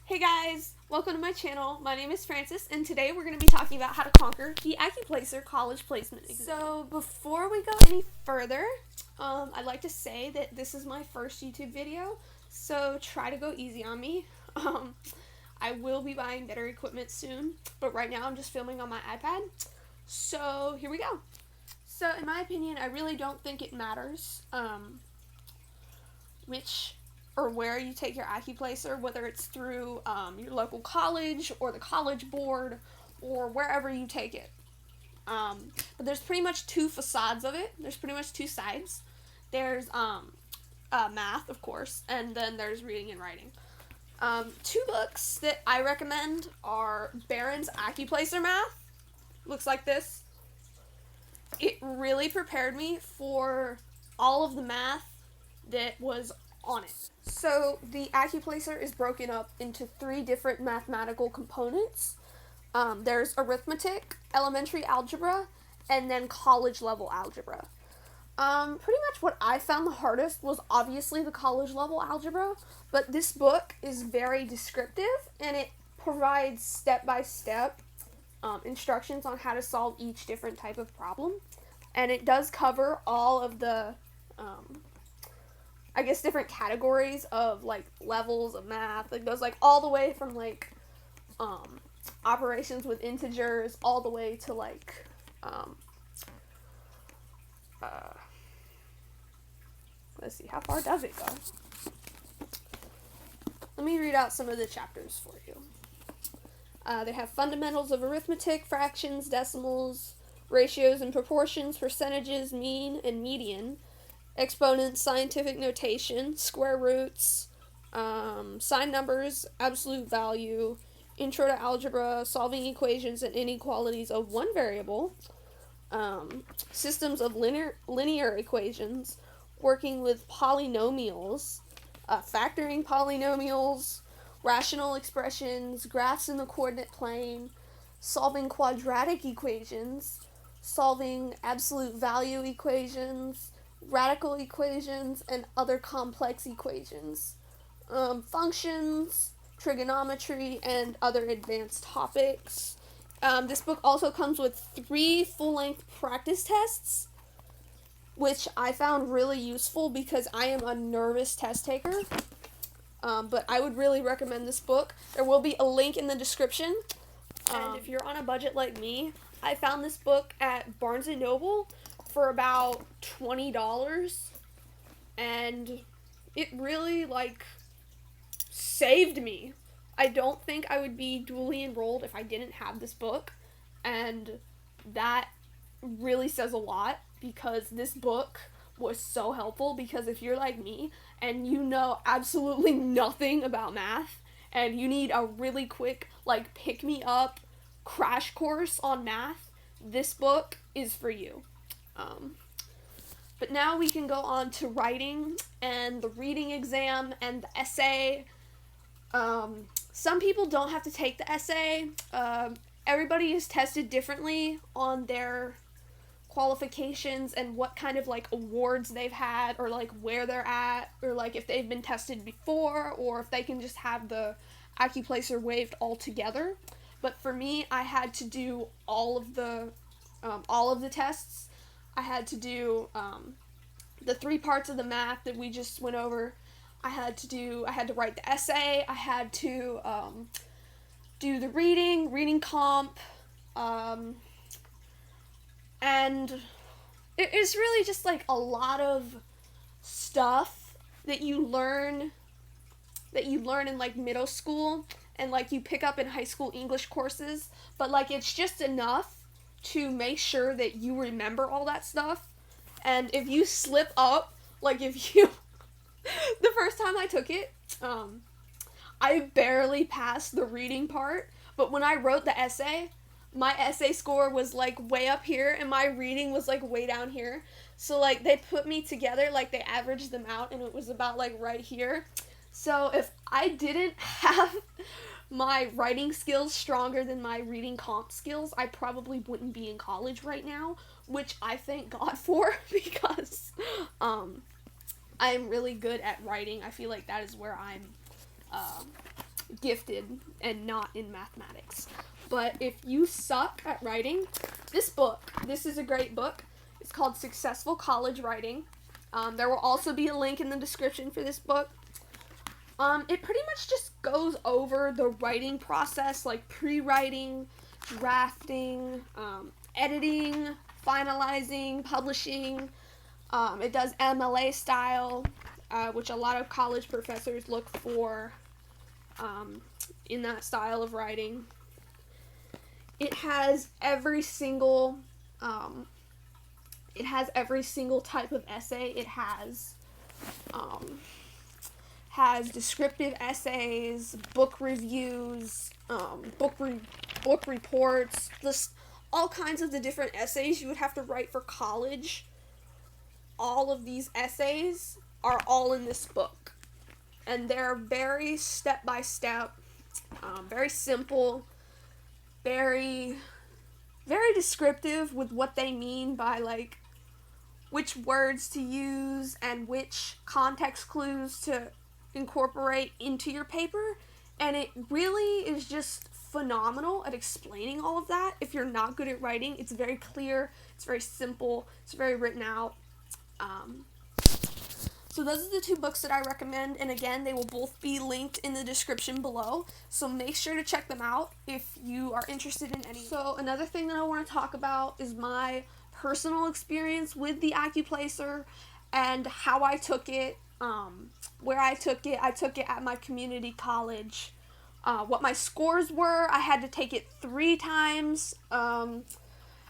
Hey guys, welcome to my channel. My name is Francis, and today we're going to be talking about how to conquer the Accuplacer college placement exam. So before we go any further, I'd like to say that this is my first YouTube video, so try to go easy on me. I will be buying better equipment soon, but right now I'm just filming on my iPad. So here we go. So in my opinion, I really don't think it matters which or where you take your Accuplacer, whether it's through your local college or the college board or wherever you take it. But there's pretty much two facades of it. There's pretty much two sides. There's math, of course, and then there's reading and writing. Two books that I recommend are Barron's Accuplacer Math. Looks like this. It really prepared me for all of the math that was on it. So the Accuplacer is broken up into three different mathematical components. There's arithmetic, elementary algebra, and then college level algebra. Pretty much what I found the hardest was obviously the college level algebra, but this book is very descriptive and it provides step-by-step instructions on how to solve each different type of problem. And it does cover all of the different categories of like levels of math. It goes like all the way from like operations with integers all the way to like let's see, how far does it go? Let me read out some of the chapters for you. They have fundamentals of arithmetic, fractions, decimals, ratios and proportions, percentages, mean and median, exponents, scientific notation, square roots, sign numbers, absolute value, intro to algebra, solving equations and inequalities of one variable, systems of linear equations, working with polynomials, factoring polynomials, rational expressions, graphs in the coordinate plane, solving quadratic equations, solving absolute value equations, radical equations, and other complex equations, functions, trigonometry, and other advanced topics. This book also comes with 3 full-length practice tests, which I found really useful because I am a nervous test taker. But I would really recommend this book. There will be a link in the description. And if you're on a budget like me, I found this book at Barnes & Noble for about $20, and it really saved me. I don't think I would be dually enrolled if I didn't have this book, and that really says a lot because this book was so helpful. Because if you're like me and you know absolutely nothing about math and you need a really quick pick-me-up crash course on math, this book is for you. But now we can go on to writing and the reading exam and the essay. Some people don't have to take the essay. Everybody is tested differently on their qualifications and what kind of awards they've had, or where they're at, or if they've been tested before, or if they can just have the Accuplacer waived altogether. But for me, I had to do all of the tests. I had to do the 3 parts of the math that we just went over. I had to write the essay. I had to do the reading comp, and it's really just a lot of stuff that you learn in middle school and you pick up in high school English courses, but it's just enough to make sure that you remember all that stuff. And if you slip up, the first time I took it, I barely passed the reading part, but when I wrote the essay, my essay score was way up here and my reading was way down here. So they put me together, they averaged them out, and it was about right here. So if I didn't have my writing skills stronger than my reading comp skills, I probably wouldn't be in college right now, which I thank God for, because I'm really good at writing. I feel like that is where I'm gifted and not in mathematics. But if you suck at writing, this is a great book. It's called Successful College Writing. There will also be a link in the description for this book. It pretty much just goes over the writing process, like pre-writing, drafting, editing, finalizing, publishing. It does MLA style, which a lot of college professors look for in that style of writing. It has every single type of essay. It has descriptive essays, book reviews, book reports, just all kinds of the different essays you would have to write for college. All of these essays are all in this book, and they're very step-by-step, very simple, very descriptive with what they mean by, like, which words to use and which context clues to incorporate into your paper, and it really is just phenomenal at explaining all of that. If you're not good at writing, it's very clear, it's very simple, it's very written out. So those are the two books that I recommend, and again, they will both be linked in the description below, so make sure to check them out if you are interested in any. So another thing that I want to talk about is my personal experience with the Accuplacer and how I took it, where I took it at my community college, what my scores were. I had to take it 3 times, how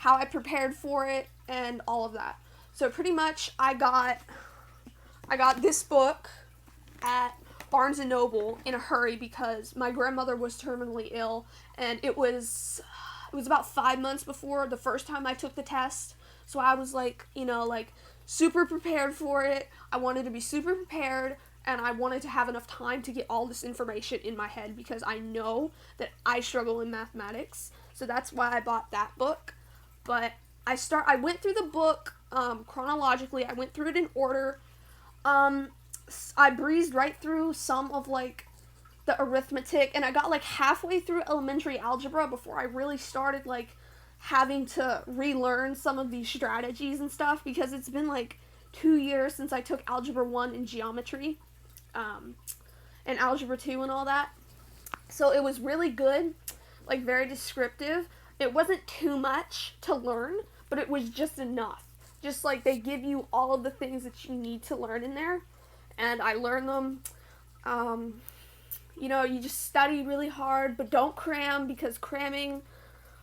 I prepared for it, and all of that. So pretty much I got this book at Barnes & Noble in a hurry because my grandmother was terminally ill, and it was about 5 months before the first time I took the test. So I was like, super prepared for it. I wanted to be super prepared, and I wanted to have enough time to get all this information in my head because I know that I struggle in mathematics. So that's why I bought that book. But I went through the book chronologically. I went through it in order. I breezed right through some of, like, the arithmetic, and I got, like, halfway through elementary algebra before I really started, like, having to relearn some of these strategies and stuff, because it's been, like, 2 years since I took Algebra 1 in geometry, and Algebra 2 and all that. So it was really good, like, very descriptive. It wasn't too much to learn, but it was just enough. Just, like, they give you all of the things that you need to learn in there, and I learned them. You just study really hard, but don't cram, because cramming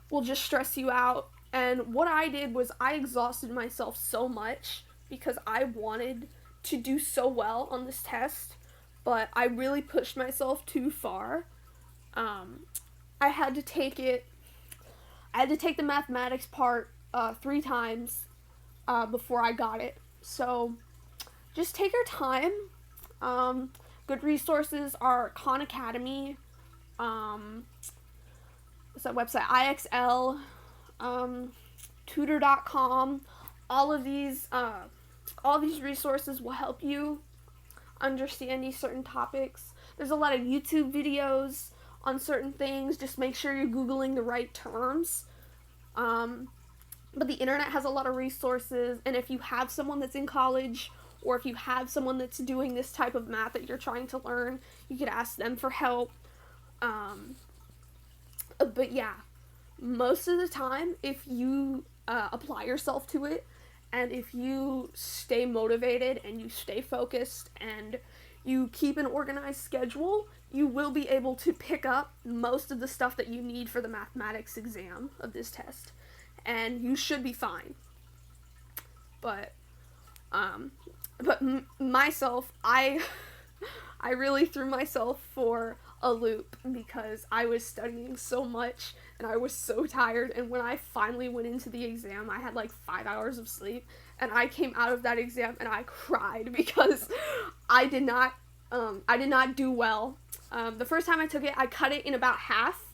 will just stress you out. And what I did was I exhausted myself so much because I wanted to do so well on this test, but I really pushed myself too far. I had to take the mathematics part 3 times before I got it. So just take your time. Good resources are Khan Academy, what's that website, IXL, tutor.com. All of these resources will help you understand these certain topics. There's a lot of YouTube videos on certain things. Just make sure you're Googling the right terms. But the internet has a lot of resources, and if you have someone that's in college, or if you have someone that's doing this type of math that you're trying to learn, you could ask them for help. But yeah, most of the time, if you apply yourself to it, and if you stay motivated, and you stay focused, and you keep an organized schedule, you will be able to pick up most of the stuff that you need for the mathematics exam of this test. And you should be fine. But myself, I really threw myself for a loop because I was studying so much and I was so tired, and when I finally went into the exam, I had like 5 hours of sleep, and I came out of that exam and I cried because I did not do well. The first time I took it, I cut it in about half.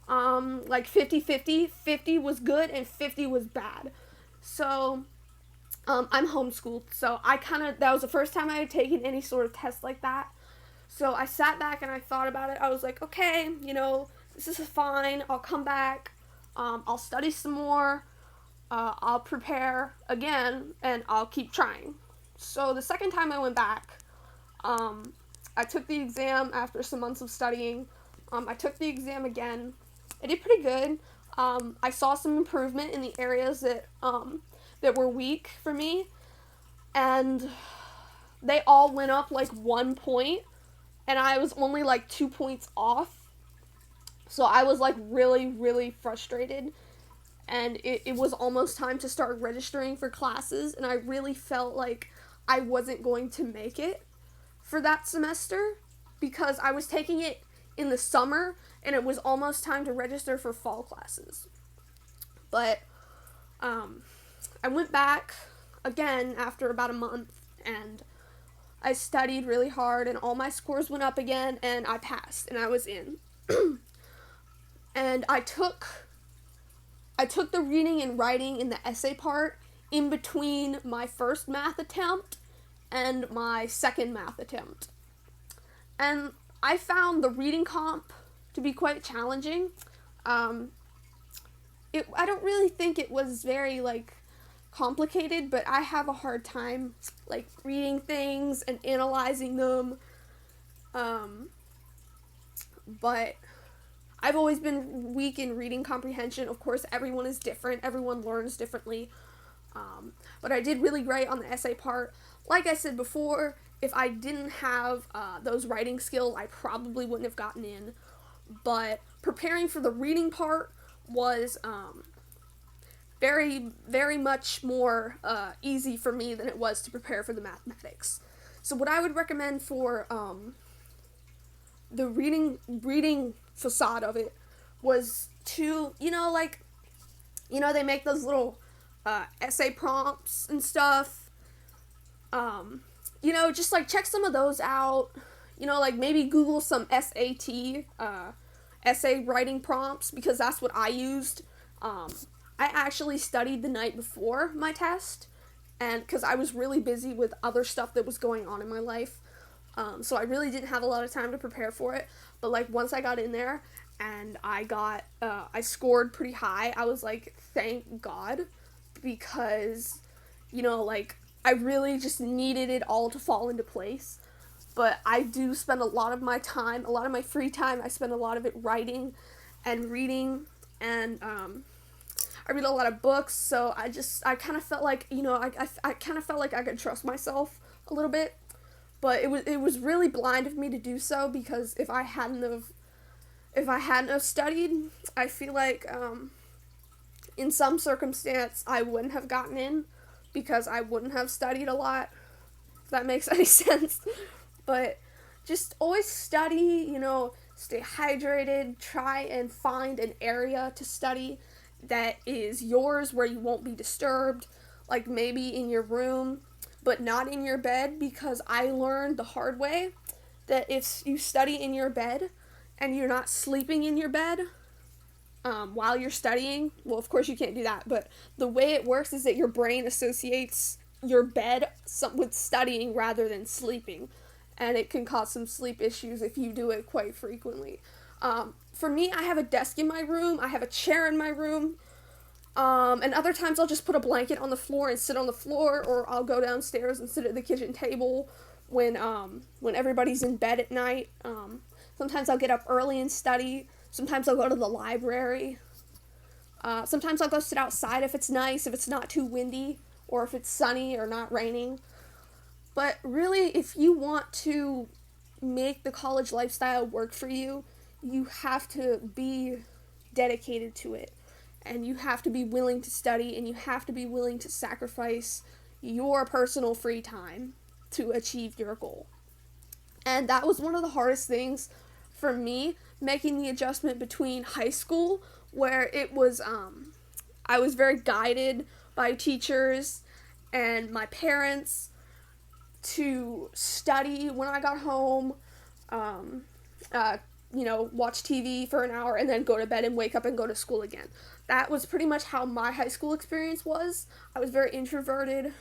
Like 50-50. 50 was good and 50 was bad. So, I'm homeschooled, so that was the first time I had taken any sort of test like that. So I sat back and I thought about it. I was like, okay, this is fine. I'll come back. I'll study some more. I'll prepare again, and I'll keep trying. So the second time I went back, I took the exam after some months of studying. I took the exam again. I did pretty good. I saw some improvement in the areas that were weak for me, and they all went up like 1 point, and I was only like 2 points off. So I was like really, really frustrated, and it was almost time to start registering for classes, and I really felt like I wasn't going to make it for that semester because I was taking it in the summer and it was almost time to register for fall classes. But I went back again after about a month, and I studied really hard, and all my scores went up again, and I passed, and I was in. And I took the reading and writing in the essay part in between my first math attempt and my second math attempt. And I found the reading comp to be quite challenging. I don't really think it was very, complicated, but I have a hard time, reading things and analyzing them. But I've always been weak in reading comprehension. Of course, everyone is different. Everyone learns differently. But I did really great on the essay part. Like I said before, if I didn't have those writing skills, I probably wouldn't have gotten in. But preparing for the reading part was very, very much more easy for me than it was to prepare for the mathematics. So what I would recommend for the reading facade of it was to, they make those little essay prompts and stuff. Just check some of those out. Maybe Google some SAT essay writing prompts, because that's what I used. I actually studied the night before my test, and because I was really busy with other stuff that was going on in my life. So I really didn't have a lot of time to prepare for it. But once I got in there and I scored pretty high, I was like, thank God, because, I really just needed it all to fall into place. But I do spend a lot of my time, a lot of my free time, I spend a lot of it writing and reading, and I read a lot of books, so I kind of felt like, I kind of felt like I could trust myself a little bit. But it was really blind of me to do so, because if I hadn't have studied, I feel like in some circumstance I wouldn't have gotten in, because I wouldn't have studied a lot, if that makes any sense. But just always study, stay hydrated, try and find an area to study that is yours, where you won't be disturbed, like maybe in your room, but not in your bed, because I learned the hard way that if you study in your bed and you're not sleeping in your bed while you're studying, well, of course you can't do that, but the way it works is that your brain associates your bed with studying rather than sleeping, and it can cause some sleep issues if you do it quite frequently. For me, I have a desk in my room, I have a chair in my room, and other times I'll just put a blanket on the floor and sit on the floor, or I'll go downstairs and sit at the kitchen table when everybody's in bed at night. Sometimes I'll get up early and study. Sometimes I'll go to the library. Sometimes I'll go sit outside if it's nice, if it's not too windy, or if it's sunny or not raining. But really, if you want to make the college lifestyle work for you, you have to be dedicated to it. And you have to be willing to study, and you have to be willing to sacrifice your personal free time to achieve your goal. And that was one of the hardest things for me, making the adjustment between high school, where it was, I was very guided by teachers and my parents to study when I got home, watch TV for an hour and then go to bed and wake up and go to school again. That was pretty much how my high school experience was. I was very introverted,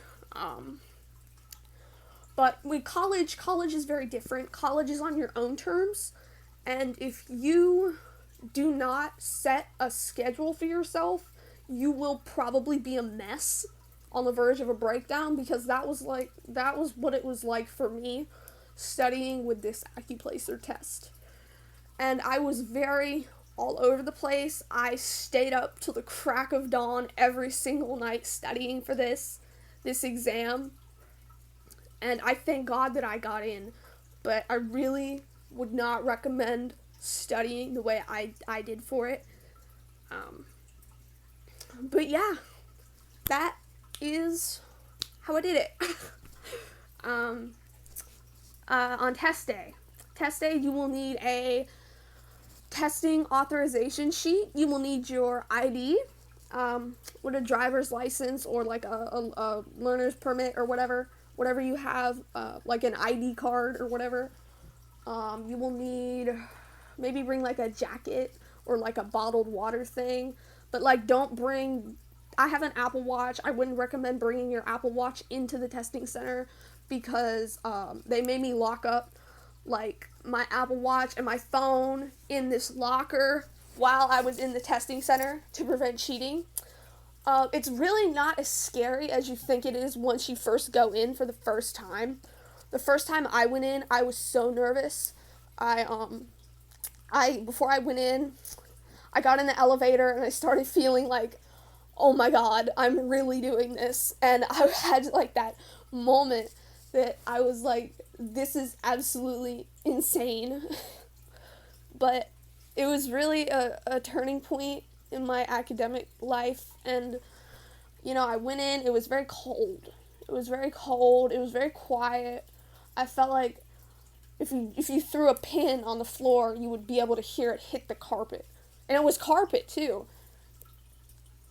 But with college is very different. College is on your own terms, and if you do not set a schedule for yourself, you will probably be a mess on the verge of a breakdown, because that was what it was like for me studying with this Accuplacer test. And I was very all over the place. I stayed up till the crack of dawn every single night studying for this exam. And I thank God that I got in, but I really would not recommend studying the way I did for it. But yeah, that is how I did it. On test day. Test day, you will need a testing authorization sheet. You will need your ID, with a driver's license or like a learner's permit or whatever you have, like an ID card or whatever. You will need, maybe bring like a jacket or like a bottled water thing, but like don't bring, I have an Apple Watch. I wouldn't recommend bringing your Apple Watch into the testing center, because they made me lock up like my Apple Watch and my phone in this locker while I was in the testing center to prevent cheating. It's really not as scary as you think it is once you first go in for the first time. The first time I went in, I was so nervous. Before I went in, I got in the elevator and I started feeling like, oh my God, I'm really doing this. And I had like that moment that I was like, this is absolutely insane. But it was really a turning point in my academic life. And, I went in, it was very cold. It was very quiet. I felt like if you threw a pin on the floor, you would be able to hear it hit the carpet. And it was carpet, too.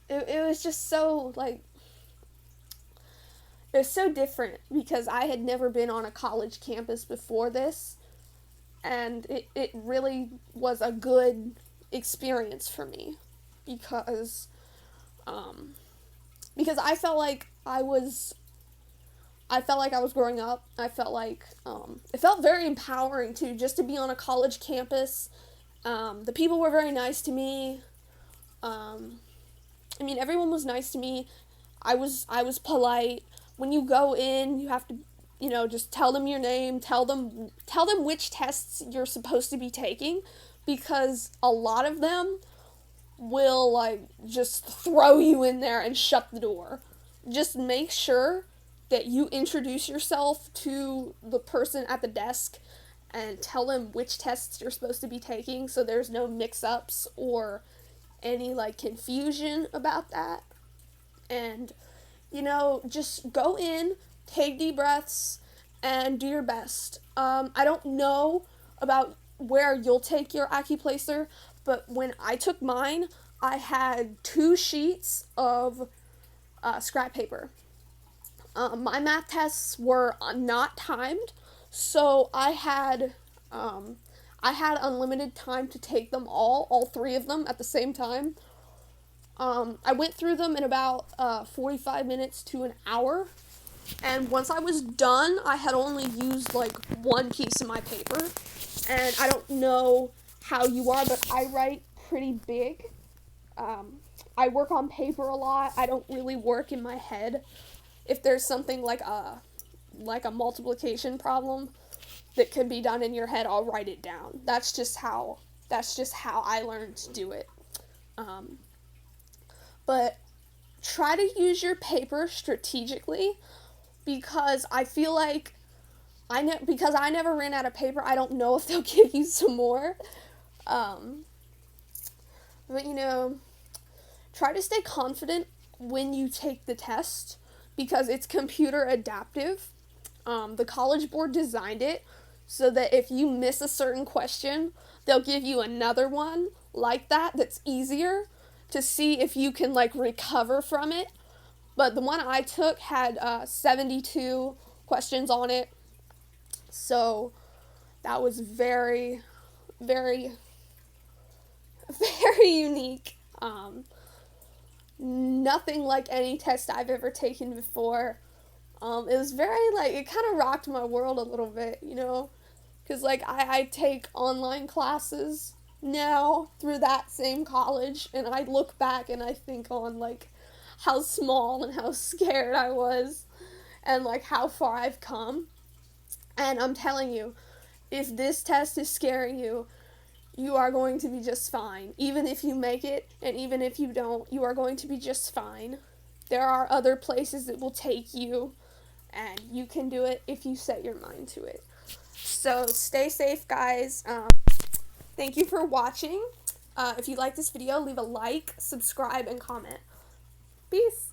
It was just so, like, it was so different, because I had never been on a college campus before this, and it really was a good experience for me, because I felt like I was growing up. I felt like, it felt very empowering, too, just to be on a college campus. The people were very nice to me. Everyone was nice to me. I was polite. When you go in, you have to, just tell them your name, tell them which tests you're supposed to be taking, because a lot of them will, like, just throw you in there and shut the door. Just make sure that you introduce yourself to the person at the desk and tell them which tests you're supposed to be taking, so there's no mix-ups or any, like, confusion about that. And, just go in, take deep breaths, and do your best. I don't know about where you'll take your Accuplacer, but when I took mine, I had 2 sheets of scrap paper. My math tests were not timed, so I had unlimited time to take them all 3 of them at the same time. I went through them in about 45 minutes to an hour, and once I was done, I had only used like 1 piece of my paper. And I don't know how you are, but I write pretty big. I work on paper a lot. I don't really work in my head. If there's something like a multiplication problem that can be done in your head, I'll write it down. That's just how I learned to do it. But try to use your paper strategically, because I feel like because I never ran out of paper, I don't know if they'll give you some more. But try to stay confident when you take the test, because it's computer adaptive. The College Board designed it so that if you miss a certain question, they'll give you another one like that's easier, to see if you can, like, recover from it. But the one I took had 72 questions on it, so that was very, very, very unique. Nothing like any test I've ever taken before. It was very, like, it kind of rocked my world a little bit, you know, because, like, I take online classes now through that same college, and I look back and I think on, like, how small and how scared I was, and, like, how far I've come. And I'm telling you, if this test is scaring you, you are going to be just fine. Even if you make it, and even if you don't, you are going to be just fine. There are other places that will take you, and you can do it if you set your mind to it. So stay safe, guys. Thank you for watching. If you like this video, leave a like, subscribe, and comment. Peace.